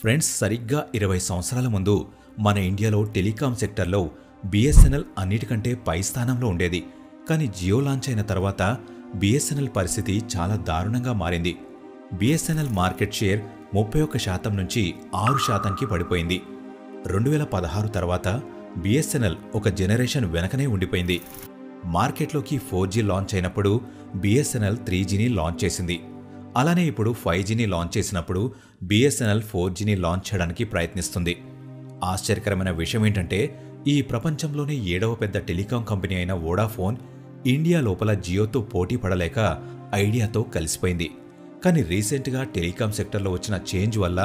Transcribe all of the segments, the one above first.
Friends, సరిగ్గా 20 సంవత్సరాల ముందు మన ఇండియాలో టెలికాం సెక్టర్లో బిఎస్ఎన్ఎల్ అన్నిటికంటే పై స్థానంలో ఉండేది. కానీ జియో లాంచ్ అయిన తర్వాత బిఎస్ఎన్ఎల్ పరిస్థితి చాలా దారుణంగా మారింది. బిఎస్ఎన్ఎల్ మార్కెట్ షేర్ 31% నుంచి 6%కి పడిపోయింది. 2016 తర్వాత బిఎస్ఎన్ఎల్ ఒక జనరేషన్ వెనకనే ఉండిపోయింది. మార్కెట్లోకి 4G లాంచ్ అయినప్పుడు బిఎస్ఎన్ఎల్ 3Gని లాంచ్ చేసింది. అలానే ఇప్పుడు 5Gని లాంచ్ చేసినప్పుడు బిఎస్ఎన్ఎల్ 4Gని లాంచ్ చేయడానికి ప్రయత్నిస్తుంది. ఆశ్చర్యకరమైన విషయం ఏంటంటే, ఈ ప్రపంచంలోనే 7వ పెద్ద టెలికాం కంపెనీ అయిన వోడాఫోన్ ఇండియా లోపల జియోతో పోటీ పడలేక ఐడియాతో కలిసిపోయింది. కానీ రీసెంట్గా టెలికాం సెక్టర్లో వచ్చిన చేంజ్ వల్ల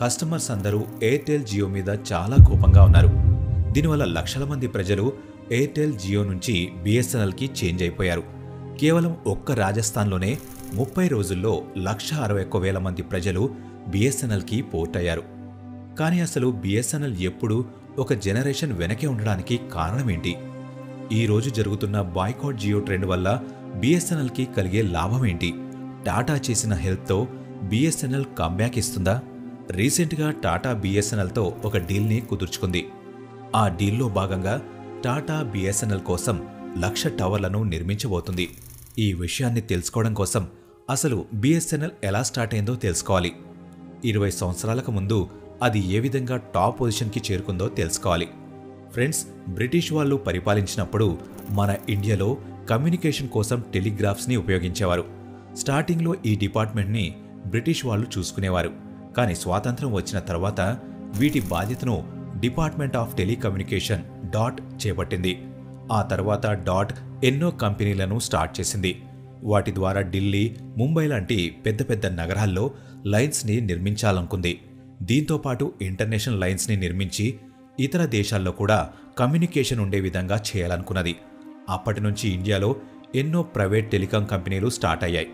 కస్టమర్స్ అందరూ ఎయిర్టెల్ జియో మీద చాలా కోపంగా ఉన్నారు. దీనివల్ల లక్షల మంది ప్రజలు ఎయిర్టెల్ జియో నుంచి బిఎస్ఎన్ఎల్కి చేంజ్ అయిపోయారు. కేవలం ఒక్క రాజస్థాన్లోనే 30 రోజుల్లో 161,000 మంది ప్రజలు బిఎస్ఎన్ఎల్కి పోర్ట్ అయ్యారు. కానీ అసలు బిఎస్ఎన్ఎల్ ఎప్పుడు ఒక జనరేషన్ వెనకే ఉండడానికి కారణమేంటి? ఈరోజు జరుగుతున్న బాయ్కాట్ జియో ట్రెండ్ వల్ల బిఎస్ఎన్ఎల్కి కలిగే లాభమేంటి? టాటా చేసిన హెల్ప్తో బిఎస్ఎన్ఎల్ కంబ్యాక్ ఇస్తుందా? రీసెంట్గా టాటా బిఎస్ఎన్ఎల్తో ఒక డీల్ని కుదుర్చుకుంది. ఆ డీల్లో భాగంగా టాటా బిఎస్ఎన్ఎల్ కోసం 1,00,000 టవర్లను నిర్మించబోతుంది. ఈ విషయాన్ని తెలుసుకోవడం కోసం అసలు బిఎస్ఎన్ఎల్ ఎలా స్టార్ట్ అయిందో తెలుసుకోవాలి. 20 సంవత్సరాలకు ముందు అది ఏ విధంగా టాప్ పొజిషన్కి చేరుకుందో తెలుసుకోవాలి. ఫ్రెండ్స్, బ్రిటిష్ వాళ్ళు పరిపాలించినప్పుడు మన ఇండియాలో కమ్యూనికేషన్ కోసం టెలిగ్రాఫ్స్ని ఉపయోగించేవారు. స్టార్టింగ్లో ఈ డిపార్ట్మెంట్ని బ్రిటిష్ వాళ్ళు చూసుకునేవారు. కానీ స్వాతంత్రం వచ్చిన తర్వాత వీటి బాధ్యతను డిపార్ట్మెంట్ ఆఫ్ టెలికమ్యూనికేషన్ డాట్ చేపట్టింది. ఆ తర్వాత డాట్ ఎన్నో కంపెనీలను స్టార్ట్ చేసింది. వాటి ద్వారా ఢిల్లీ, ముంబై లాంటి పెద్ద పెద్ద నగరాల్లో లైన్స్ని నిర్మించాలనుకుంది. దీంతోపాటు ఇంటర్నేషనల్ లైన్స్ని నిర్మించి ఇతర దేశాల్లో కూడా కమ్యూనికేషన్ ఉండే విధంగా చేయాలనుకున్నది. అప్పటి నుంచి ఇండియాలో ఎన్నో ప్రైవేట్ టెలికాం కంపెనీలు స్టార్ట్ అయ్యాయి.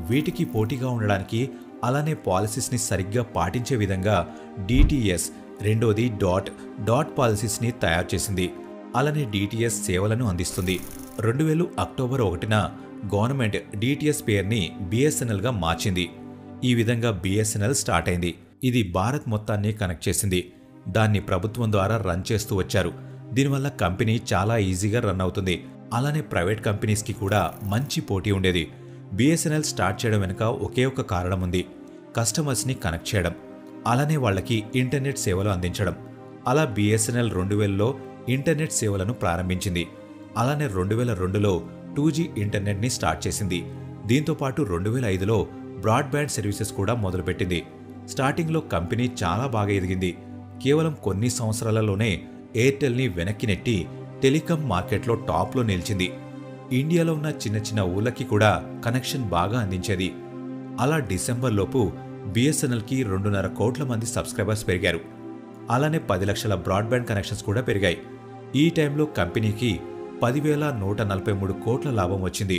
వీటికి పోటీగా ఉండడానికి అలానే పాలసీస్ని సరిగ్గా పాటించే విధంగా డిటిఎస్, రెండోది డాట్ పాలసీస్ని తయారు చేసింది. అలానే డిటిఎస్ సేవలను అందిస్తుంది. 2000 అక్టోబర్ 1న గవర్నమెంట్ డిటిఎస్ పేరుని బిఎస్ఎన్ఎల్గా మార్చింది. ఈ విధంగా బిఎస్ఎన్ఎల్ స్టార్ట్ అయింది. ఇది భారత్ మొత్తాన్ని కనెక్ట్ చేసింది. దాన్ని ప్రభుత్వం ద్వారా రన్ చేస్తూ వచ్చారు. దీనివల్ల కంపెనీ చాలా ఈజీగా రన్ అవుతుంది. అలానే ప్రైవేట్ కంపెనీస్కి కూడా మంచి పోటీ ఉండేది. బిఎస్ఎన్ఎల్ స్టార్ట్ చేయడం వెనుక ఒకే ఒక కారణం ఉంది: కస్టమర్స్ని కనెక్ట్ చేయడం, అలానే వాళ్ళకి ఇంటర్నెట్ సేవలు అందించడం. అలా బిఎస్ఎన్ఎల్ 2000లో ఇంటర్నెట్ సేవలను ప్రారంభించింది. అలానే 2002లో 2G ఇంటర్నెట్ని స్టార్ట్ చేసింది. దీంతోపాటు 2005లో బ్రాడ్బ్యాండ్ సర్వీసెస్ కూడా మొదలుపెట్టింది. స్టార్టింగ్లో కంపెనీ చాలా బాగా ఎదిగింది. కేవలం కొన్ని సంవత్సరాలలోనే ఎయిర్టెల్ని వెనక్కి నెట్టి టెలికాం మార్కెట్లో టాప్లో నిలిచింది. ఇండియాలో ఉన్న చిన్న చిన్న ఊళ్ళకి కూడా కనెక్షన్ బాగా అందించేది. అలా డిసెంబర్లోపు బిఎస్ఎన్ఎల్కి 2.5 కోట్ల మంది సబ్స్క్రైబర్స్ పెరిగారు. అలానే 10 లక్షల బ్రాడ్బ్యాండ్ కనెక్షన్స్ కూడా పెరిగాయి. ఈ టైంలో కంపెనీకి 10,143 కోట్ల లాభం వచ్చింది.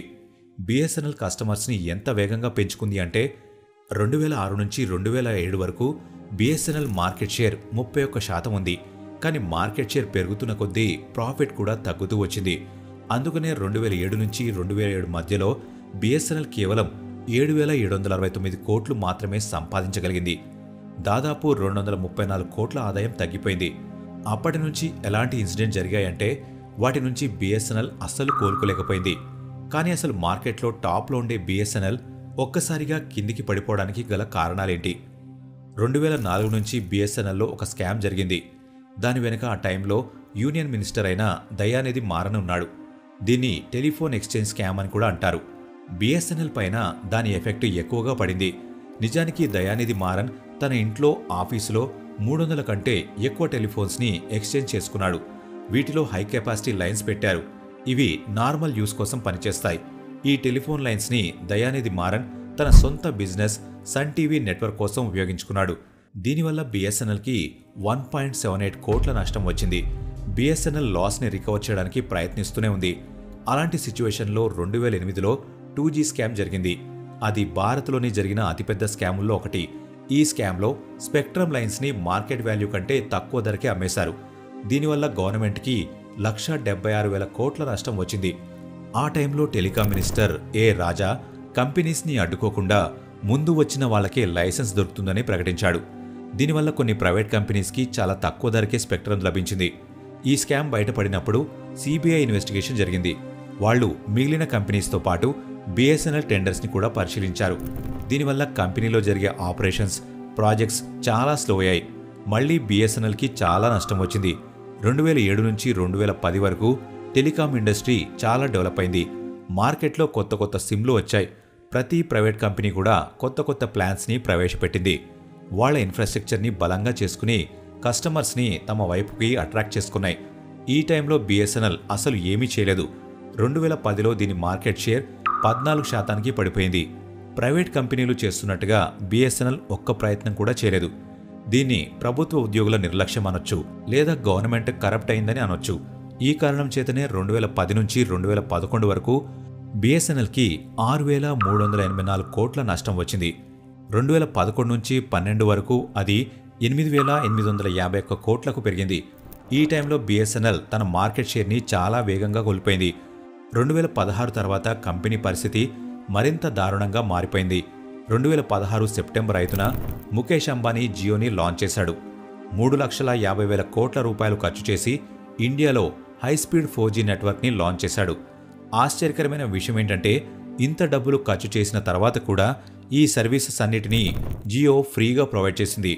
బిఎస్ఎన్ఎల్ కస్టమర్స్ని ఎంత వేగంగా పెంచుకుంది అంటే 2006 నుంచి 2007 వరకు బిఎస్ఎన్ఎల్ మార్కెట్ షేర్ 31% ఉంది. కానీ మార్కెట్ షేర్ పెరుగుతున్న కొద్దీ ప్రాఫిట్ కూడా తగ్గుతూ వచ్చింది. అందుకనే 2007 నుంచి 2007 మధ్యలో బిఎస్ఎన్ఎల్ కేవలం 7,769 కోట్లు మాత్రమే సంపాదించగలిగింది. దాదాపు 234 కోట్ల ఆదాయం తగ్గిపోయింది. అప్పటి నుంచి ఎలాంటి ఇన్సిడెంట్ జరిగాయంటే వాటి నుంచి బిఎస్ఎన్ఎల్ అస్సలు కోలుకోలేకపోయింది. కానీ అసలు మార్కెట్లో టాప్లో ఉండే బిఎస్ఎన్ఎల్ ఒక్కసారిగా కిందికి పడిపోవడానికి గల కారణాలేంటి? 2004 నుంచి బిఎస్ఎన్ఎల్లో ఒక స్కామ్ జరిగింది. దాని వెనుక ఆ టైంలో యూనియన్ మినిస్టర్ అయిన దయానిధి మారన్ ఉన్నాడు. దీన్ని టెలిఫోన్ ఎక్స్చేంజ్ స్కామ్ అని కూడా అంటారు. బిఎస్ఎన్ఎల్ పైన దాని ఎఫెక్ట్ ఎక్కువగా పడింది. నిజానికి దయానిధి మారన్ తన ఇంట్లో, ఆఫీసులో 300 కంటే ఎక్కువ టెలిఫోన్స్ని ఎక్స్చేంజ్ చేసుకున్నాడు. వీటిలో హై కెపాసిటీ లైన్స్ పెట్టారు. ఇవి నార్మల్ యూస్ కోసం పనిచేస్తాయి. ఈ టెలిఫోన్ లైన్స్ని దయానిధి మారన్ తన సొంత బిజినెస్ సన్ టీవీ నెట్వర్క్ కోసం ఉపయోగించుకున్నాడు. దీనివల్ల బిఎస్ఎన్ఎల్కి 1.78 కోట్ల నష్టం వచ్చింది. బిఎస్ఎన్ఎల్ లాస్ని రికవర్ చేయడానికి ప్రయత్నిస్తూనే ఉంది. అలాంటి సిచ్యువేషన్లో 2008లో 2G స్కామ్ జరిగింది. అది భారత్లోని జరిగిన అతిపెద్ద స్కాముల్లో ఒకటి. ఈ స్కామ్లో స్పెక్ట్రమ్ లైన్స్ని మార్కెట్ వాల్యూ కంటే తక్కువ ధరకే అమ్మేశారు. దీనివల్ల గవర్నమెంట్కి 1,76,000 కోట్ల నష్టం వచ్చింది. ఆ టైంలో టెలికాం మినిస్టర్ రాజా కంపెనీస్ని అడ్డుకోకుండా ముందు వచ్చిన వాళ్ళకే లైసెన్స్ దొరుకుతుందని ప్రకటించాడు. దీనివల్ల కొన్ని ప్రైవేట్ కంపెనీస్కి చాలా తక్కువ ధరకే స్పెక్ట్రమ్ లభించింది. ఈ స్కామ్ బయటపడినప్పుడు సిబిఐ ఇన్వెస్టిగేషన్ జరిగింది. వాళ్ళు మిగిలిన కంపెనీస్తో పాటు బిఎస్ఎన్ఎల్ టెండర్స్ని కూడా పరిశీలించారు. దీనివల్ల కంపెనీలో జరిగే ఆపరేషన్స్, ప్రాజెక్ట్స్ చాలా స్లో అయ్యాయి. మళ్లీ బిఎస్ఎన్ఎల్కి చాలా నష్టం వచ్చింది. 2007 నుంచి 2010 వరకు టెలికాం ఇండస్ట్రీ చాలా డెవలప్ అయింది. మార్కెట్లో కొత్త కొత్త సిమ్లు వచ్చాయి. ప్రతి ప్రైవేట్ కంపెనీ కూడా కొత్త కొత్త ప్లాన్స్ని ప్రవేశపెట్టింది. వాళ్ల ఇన్ఫ్రాస్ట్రక్చర్ని బలంగా చేసుకుని కస్టమర్స్ని తమ వైపుకి అట్రాక్ట్ చేసుకున్నాయి. ఈ టైంలో బిఎస్ఎన్ఎల్ అసలు ఏమీ చేయలేదు. 2010లో దీని మార్కెట్ షేర్ 14% పడిపోయింది. ప్రైవేట్ కంపెనీలు చేస్తున్నట్టుగా బిఎస్ఎన్ఎల్ ఒక్క ప్రయత్నం కూడా చేయలేదు. దీన్ని ప్రభుత్వ ఉద్యోగుల నిర్లక్ష్యం అనొచ్చు, లేదా గవర్నమెంట్ కరప్ట్ అయిందని అనొచ్చు. ఈ కారణం చేతనే 2010 నుంచి 2011 వరకు బిఎస్ఎన్ఎల్కి 6,384 కోట్ల నష్టం వచ్చింది. 2011 నుంచి 12 వరకు అది 8,851 కోట్లకు పెరిగింది. ఈ టైంలో బిఎస్ఎన్ఎల్ తన మార్కెట్ షేర్ని చాలా వేగంగా కోల్పోయింది. 2016 తర్వాత కంపెనీ పరిస్థితి మరింత దారుణంగా మారిపోయింది. 2016 సెప్టెంబర్ 5న ముఖేష్ అంబానీ జియోని లాంచ్ చేశాడు. 3,50,000 కోట్ల రూపాయలు ఖర్చు చేసి ఇండియాలో హైస్పీడ్ 4G నెట్వర్క్ని లాంచ్ చేశాడు. ఆశ్చర్యకరమైన విషయం ఏంటంటే, ఇంత డబ్బులు ఖర్చు చేసిన తర్వాత కూడా ఈ సర్వీసెస్ అన్నిటినీ జియో ఫ్రీగా ప్రొవైడ్ చేసింది.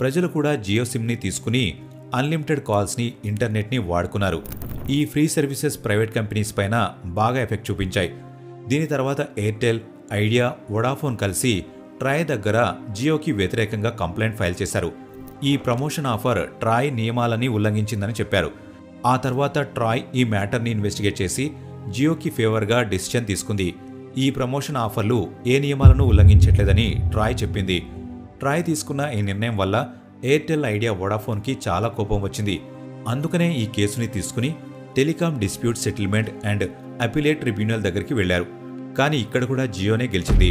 ప్రజలు కూడా జియో సిమ్ని తీసుకుని అన్లిమిటెడ్ కాల్స్ని, ఇంటర్నెట్ని వాడుకున్నారు. ఈ ఫ్రీ సర్వీసెస్ ప్రైవేట్ కంపెనీస్ పైన బాగా ఎఫెక్ట్ చూపించాయి. దీని తర్వాత ఎయిర్టెల్, ఐడియా, వొడాఫోన్ కలిసి ట్రాయ్ దగ్గర జియోకి వ్యతిరేకంగా కంప్లైంట్ ఫైల్ చేశారు. ఈ ప్రమోషన్ ఆఫర్ ట్రాయ్ నియమాలని ఉల్లంఘించిందని చెప్పారు. ఆ తర్వాత ట్రాయ్ ఈ మ్యాటర్ని ఇన్వెస్టిగేట్ చేసి జియోకి ఫేవర్గా డిసిషన్ తీసుకుంది. ఈ ప్రమోషన్ ఆఫర్లు ఏ నియమాలను ఉల్లంఘించట్లేదని ట్రాయ్ చెప్పింది. ట్రాయ్ తీసుకున్న ఈ నిర్ణయం వల్ల ఎయిర్టెల్, ఐడియా, వొడాఫోన్కి చాలా కోపం వచ్చింది. అందుకనే ఈ కేసుని తీసుకుని telecom dispute settlement and appellate tribunal దగ్గరికి వెళ్లారు. కానీ ఇక్కడ కూడా జియోనే గెలిచింది.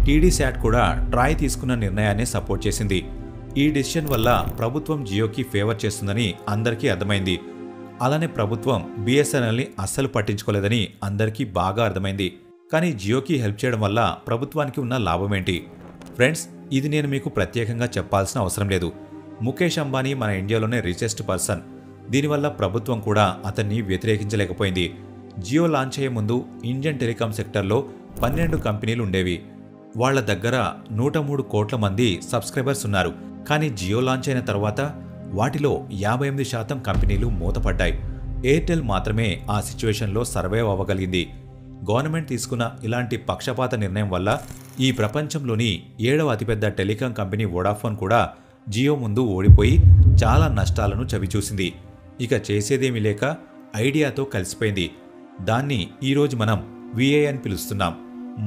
టీడీశాట్ కూడా ట్రాయ్ తీసుకున్న నిర్ణయాన్ని సపోర్ట్ చేసింది. ఈ డిసిషన్ వల్ల ప్రభుత్వం జియోకి ఫేవర్ చేస్తుందని అందరికీ అర్థమైంది. అలానే ప్రభుత్వం బిఎస్ఎన్ఎల్ని అస్సలు పట్టించుకోలేదని అందరికీ బాగా అర్థమైంది. కానీ జియోకి హెల్ప్ చేయడం వల్ల ప్రభుత్వానికి ఉన్న లాభమేంటి? ఫ్రెండ్స్, ఇది నేను మీకు ప్రత్యేకంగా చెప్పాల్సిన అవసరం లేదు. ముఖేష్ అంబానీ మన ఇండియాలోనే రిచెస్ట్ పర్సన్. దీనివల్ల ప్రభుత్వం కూడా అతన్ని వ్యతిరేకించలేకపోయింది. జియో లాంచ్ అయ్యే ముందు ఇండియన్ టెలికాం సెక్టర్లో 12 కంపెనీలు ఉండేవి. వాళ్ల దగ్గర 103 కోట్ల మంది సబ్స్క్రైబర్స్ ఉన్నారు. కానీ జియో లాంచ్ అయిన తర్వాత వాటిలో 58% కంపెనీలు మూతపడ్డాయి. ఎయిర్టెల్ మాత్రమే ఆ సిచ్యువేషన్లో సర్వైవ్ అవ్వగలిగింది. గవర్నమెంట్ తీసుకున్న ఇలాంటి పక్షపాత నిర్ణయం వల్ల ఈ ప్రపంచంలోని 7వ అతిపెద్ద టెలికాం కంపెనీ వొడాఫోన్ కూడా జియో ముందు ఓడిపోయి చాలా నష్టాలను చవిచూసింది. ఇక చేసేదేమీ లేక ఐడియాతో కలిసిపోయింది. దాన్ని ఈరోజు మనం విఐ అని పిలుస్తున్నాం.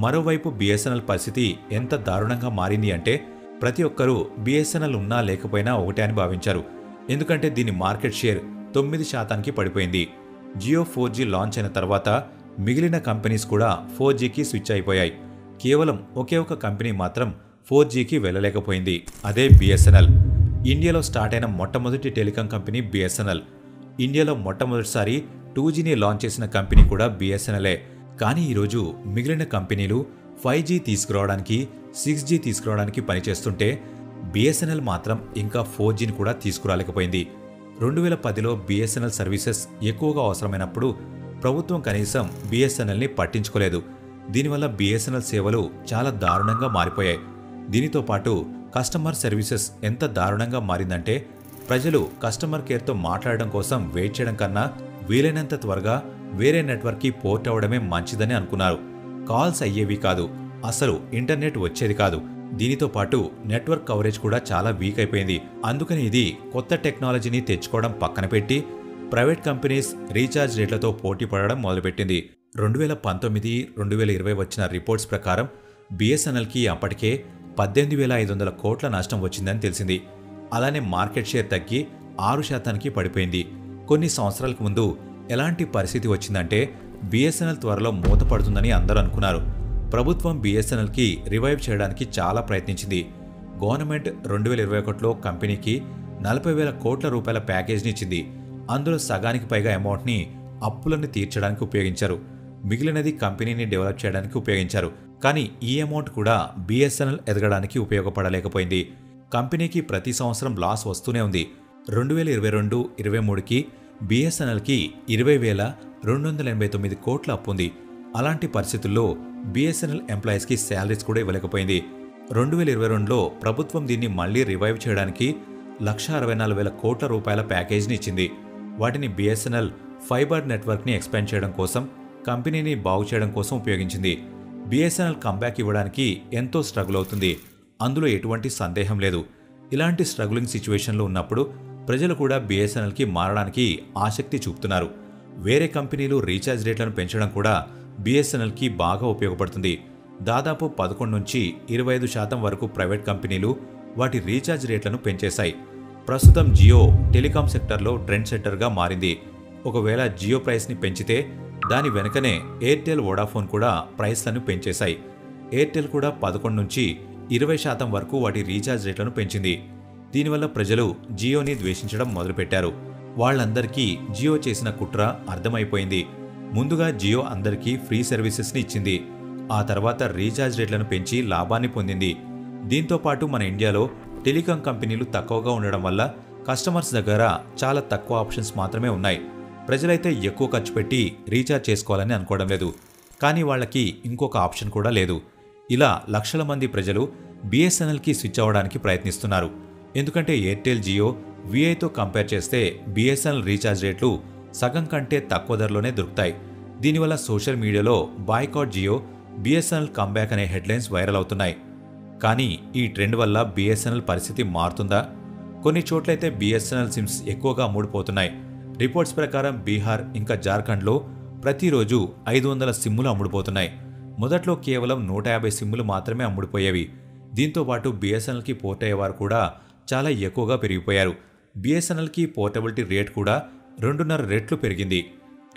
మరోవైపు బిఎస్ఎన్ఎల్ పరిస్థితి ఎంత దారుణంగా మారింది అంటే, ప్రతి ఒక్కరూ బిఎస్ఎన్ఎల్ ఉన్నా లేకపోయినా ఒకటే అని భావించారు. ఎందుకంటే దీని మార్కెట్ షేర్ 9%కి పడిపోయింది. జియో 4G లాంచ్ అయిన తర్వాత మిగిలిన కంపెనీస్ కూడా 4Gకి స్విచ్ అయిపోయాయి. కేవలం ఒకే ఒక కంపెనీ మాత్రం 4Gకి వెళ్ళలేకపోయింది. అదే బిఎస్ఎన్ఎల్. ఇండియాలో స్టార్ట్ అయిన మొట్టమొదటి టెలికాం కంపెనీ బిఎస్ఎన్ఎల్. ఇండియాలో మొట్టమొదటిసారి 2Gని లాంచ్ చేసిన కంపెనీ కూడా బిఎస్ఎన్ఎలే. కానీ ఈరోజు మిగిలిన కంపెనీలు 5G తీసుకురావడానికి, 6G తీసుకురావడానికి పనిచేస్తుంటే బిఎస్ఎన్ఎల్ మాత్రం ఇంకా 4Gని కూడా తీసుకురాలేకపోయింది. 2010లో బిఎస్ఎన్ఎల్ సర్వీసెస్ ఎక్కువగా అవసరమైనప్పుడు ప్రభుత్వం కనీసం బిఎస్ఎన్ఎల్ని పట్టించుకోలేదు. దీనివల్ల బిఎస్ఎన్ఎల్ సేవలు చాలా దారుణంగా మారిపోయాయి. దీనితో పాటు కస్టమర్ సర్వీసెస్ ఎంత దారుణంగా మారిందంటే, ప్రజలు కస్టమర్ కేర్తో మాట్లాడడం కోసం వెయిట్ చేయడం కన్నా వీలైనంత త్వరగా వేరే నెట్వర్క్కి పోర్ట్ అవ్వడమే మంచిదని అనుకున్నారు. కాల్స్ అయ్యేవి కాదు, అసలు ఇంటర్నెట్ వచ్చేది కాదు. దీనితో పాటు నెట్వర్క్ కవరేజ్ కూడా చాలా వీక్ అయిపోయింది. అందుకని ఇది కొత్త టెక్నాలజీని తెచ్చుకోవడం పక్కన పెట్టి ప్రైవేట్ కంపెనీస్ రీఛార్జ్ రేట్లతో పోటీ పడడం మొదలుపెట్టింది. 2019, 2020 వచ్చిన రిపోర్ట్స్ ప్రకారం బిఎస్ఎన్ఎల్కి అప్పటికే 18,500 కోట్ల నష్టం వచ్చిందని తెలిసింది. అలానే మార్కెట్ షేర్ తగ్గి 6%కి పడిపోయింది. కొన్ని సంవత్సరాలకు ముందు ఎలాంటి పరిస్థితి వచ్చిందంటే, బిఎస్ఎన్ఎల్ త్వరలో మూతపడుతుందని అందరూ అనుకున్నారు. ప్రభుత్వం బిఎస్ఎన్ఎల్కి రివైవ్ చేయడానికి చాలా ప్రయత్నించింది. గవర్నమెంట్ 2021లో కంపెనీకి 40,000 కోట్ల రూపాయల ప్యాకేజ్ని ఇచ్చింది. అందులో సగానికి పైగా అమౌంట్ని అప్పులను తీర్చడానికి ఉపయోగించారు. మిగిలినది కంపెనీని డెవలప్ చేయడానికి ఉపయోగించారు. కానీ ఈ అమౌంట్ కూడా బిఎస్ఎన్ఎల్ ఎదగడానికి ఉపయోగపడలేకపోయింది. కంపెనీకి ప్రతి సంవత్సరం లాస్ వస్తూనే ఉంది. 2022-23కి బీఎస్ఎన్ఎల్కి 20,289 కోట్ల అప్పుంది. అలాంటి పరిస్థితుల్లో బీఎస్ఎన్ఎల్ ఎంప్లాయీస్కి శాలరీస్ కూడా ఇవ్వలేకపోయింది. 2022లో ప్రభుత్వం దీన్ని మళ్లీ రివైవ్ చేయడానికి 1,64,000 కోట్ల రూపాయల ప్యాకేజీని ఇచ్చింది. వాటిని బీఎస్ఎన్ఎల్ ఫైబర్ నెట్వర్క్ని ఎక్స్పాండ్ చేయడం కోసం, కంపెనీని బాగు చేయడం కోసం ఉపయోగించింది. బీఎస్ఎన్ఎల్ కంబ్యాక్ ఇవ్వడానికి ఎంతో స్ట్రగుల్ అవుతుంది, అందులో ఎటువంటి సందేహం లేదు. ఇలాంటి స్ట్రగులింగ్ సిచ్యువేషన్లో ఉన్నప్పుడు ప్రజలు కూడా బీఎస్ఎన్ఎల్కి మారడానికి ఆసక్తి చూపుతున్నారు. వేరే కంపెనీలు రీఛార్జ్ రేట్లను పెంచడం కూడా బీఎస్ఎన్ఎల్కి బాగా ఉపయోగపడుతుంది. దాదాపు 11-25% వరకు ప్రైవేట్ కంపెనీలు వాటి రీఛార్జ్ రేట్లను పెంచేశాయి. ప్రస్తుతం జియో టెలికాం సెక్టర్లో ట్రెండ్ సెట్టర్గా మారింది. ఒకవేళ జియో ప్రైస్ని పెంచితే దాని వెనుకనే ఎయిర్టెల్, వోడాఫోన్ కూడా ప్రైస్లను పెంచేశాయి. ఎయిర్టెల్ కూడా 11-20% వరకు వాటి రీఛార్జ్ రేట్లను పెంచింది. దీనివల్ల ప్రజలు జియోని ద్వేషించడం మొదలుపెట్టారు. వాళ్లందరికీ జియో చేసిన కుట్ర అర్థమైపోయింది. ముందుగా జియో అందరికీ ఫ్రీ సర్వీసెస్ని ఇచ్చింది. ఆ తర్వాత రీఛార్జ్ రేట్లను పెంచి లాభాన్ని పొందింది. దీంతో పాటు మన ఇండియాలో టెలికాం కంపెనీలు తక్కువగా ఉండడం వల్ల కస్టమర్స్ దగ్గర చాలా తక్కువ ఆప్షన్స్ మాత్రమే ఉన్నాయి. ప్రజలైతే ఎక్కువ ఖర్చు పెట్టి రీఛార్జ్ చేసుకోవాలని అనుకోవడం లేదు, కానీ వాళ్ళకి ఇంకొక ఆప్షన్ కూడా లేదు. ఇలా లక్షల మంది ప్రజలు బీఎస్ఎన్ఎల్కి స్విచ్ అవ్వడానికి ప్రయత్నిస్తున్నారు. ఎందుకంటే ఎయిర్టెల్, జియో, విఐతో కంపేర్ చేస్తే బీఎస్ఎన్ఎల్ రీఛార్జ్ రేట్లు సగం కంటే తక్కువ ధరలోనే దొరుకుతాయి. దీనివల్ల సోషల్ మీడియాలో బాయ్కాట్ జియో, బీఎస్ఎన్ఎల్ కంబ్యాక్ అనే హెడ్లైన్స్ వైరల్ అవుతున్నాయి. కానీ ఈ ట్రెండ్ వల్ల బీఎస్ఎన్ఎల్ పరిస్థితి మారుతుందా? కొన్ని చోట్లయితే బీఎస్ఎన్ఎల్ సిమ్స్ ఎక్కువగా అమ్ముడుపోతున్నాయి. రిపోర్ట్స్ ప్రకారం బీహార్ ఇంకా జార్ఖండ్లో ప్రతిరోజు 500 సిమ్ములు అమ్ముడుపోతున్నాయి. మొదట్లో కేవలం 150 సిమ్ములు మాత్రమే అమ్ముడుపోయేవి. దీంతో పాటు బీఎస్ఎన్ఎల్కి పోర్ట్ అయ్యేవారు కూడా చాలా ఎక్కువగా పెరిగిపోయారు. బీఎస్ఎన్ఎల్కి పోర్టబిలిటీ రేట్ కూడా 2.5 రెట్లు పెరిగింది.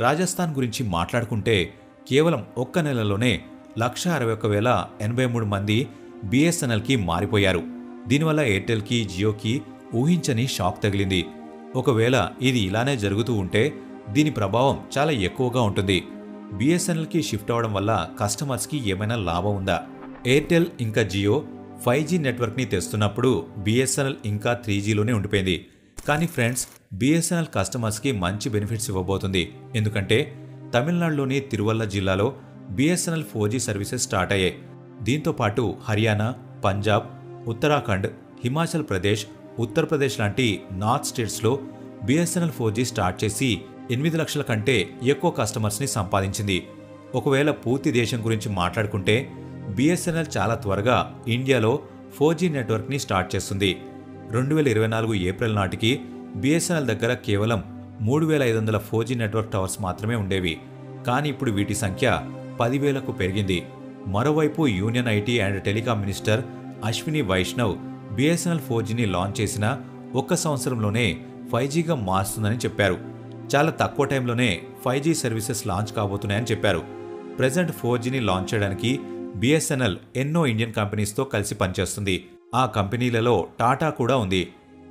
రాజస్థాన్ గురించి మాట్లాడుకుంటే కేవలం ఒక్క నెలలోనే 161,083 మంది బీఎస్ఎన్ఎల్కి మారిపోయారు. దీనివల్ల ఎయిర్టెల్కి, జియోకి ఊహించని షాక్ తగిలింది. ఒకవేళ ఇది ఇలానే జరుగుతూ ఉంటే దీని ప్రభావం చాలా ఎక్కువగా ఉంటుంది. బీఎస్ఎన్ఎల్కి షిఫ్ట్ అవడం వల్ల కస్టమర్స్కి ఏమైనా లాభం ఉందా? ఎయిర్టెల్ ఇంకా జియో 5G నెట్వర్క్ని తెస్తున్నప్పుడు బీఎస్ఎన్ఎల్ ఇంకా 3Gలోనే ఉండిపోయింది. కానీ ఫ్రెండ్స్, బీఎస్ఎన్ఎల్ కస్టమర్స్కి మంచి బెనిఫిట్స్ ఇవ్వబోతుంది. ఎందుకంటే తమిళనాడులోని తిరువల్ల జిల్లాలో బీఎస్ఎన్ఎల్ 4G సర్వీసెస్ స్టార్ట్ అయ్యాయి. దీంతో పాటు హర్యానా, పంజాబ్, ఉత్తరాఖండ్, హిమాచల్ ప్రదేశ్, ఉత్తరప్రదేశ్ లాంటి నార్త్ స్టేట్స్లో బీఎస్ఎన్ఎల్ 4G స్టార్ట్ చేసి 8 లక్షల కంటే ఎక్కువ కస్టమర్స్ని సంపాదించింది. ఒకవేళ పూర్తి దేశం గురించి మాట్లాడుకుంటే బీఎస్ఎన్ఎల్ చాలా త్వరగా ఇండియాలో 4G నెట్వర్క్ని స్టార్ట్ చేస్తుంది. 2024 ఏప్రిల్ నాటికి బీఎస్ఎన్ఎల్ దగ్గర కేవలం 3,500 4G నెట్వర్క్ టవర్స్ మాత్రమే ఉండేవి. కానీ ఇప్పుడు వీటి సంఖ్య 10,000కు పెరిగింది. మరోవైపు union IT and telecom minister Ashwini Vaishnaw BSNL 4Gని లాంచ్ చేసిన ఒక్క సంవత్సరంలోనే 5Gగా మారుస్తుందని చెప్పారు. చాలా తక్కువ టైంలోనే 5G సర్వీసెస్ లాంచ్ కాబోతున్నాయని చెప్పారు. ప్రెజెంట్ 4Gని లాంచ్ చేయడానికి బీఎస్ఎన్ఎల్ ఎన్నో ఇండియన్ కంపెనీస్తో కలిసి పనిచేస్తుంది. ఆ కంపెనీలలో టాటా కూడా ఉంది.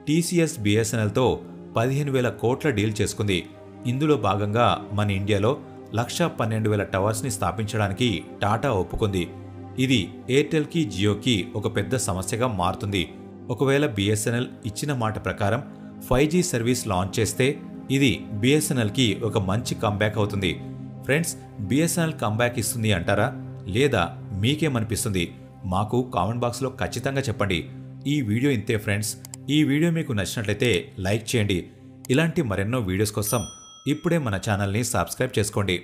టీసీఎస్ బీఎస్ఎన్ఎల్తో 15,000 కోట్ల డీల్ చేసుకుంది. ఇందులో భాగంగా మన ఇండియాలో 112,000 టవర్స్ని స్థాపించడానికి టాటా ఒప్పుకుంది. ఇది ఎయిర్టెల్కి, జియోకి ఒక పెద్ద సమస్యగా మారుతుంది. ఒకవేళ బీఎస్ఎన్ఎల్ ఇచ్చిన మాట ప్రకారం 5G సర్వీస్ లాంచ్ చేస్తే ఇది బీఎస్ఎన్ఎల్కి ఒక మంచి కంబ్యాక్ అవుతుంది. ఫ్రెండ్స్, బీఎస్ఎన్ఎల్ కంబ్యాక్ ఇస్తుంది అంటారా, లేదా మీకేమనిపిస్తుంది? మాకు కామెంట్ బాక్స్లో ఖచ్చితంగా చెప్పండి. ఈ వీడియో ఇంతే ఫ్రెండ్స్. ఈ వీడియో మీకు నచ్చినట్లయితే లైక్ చేయండి. ఇలాంటి మరెన్నో వీడియోస్ కోసం ఇప్పుడే మన ఛానల్ని సబ్స్క్రైబ్ చేసుకోండి.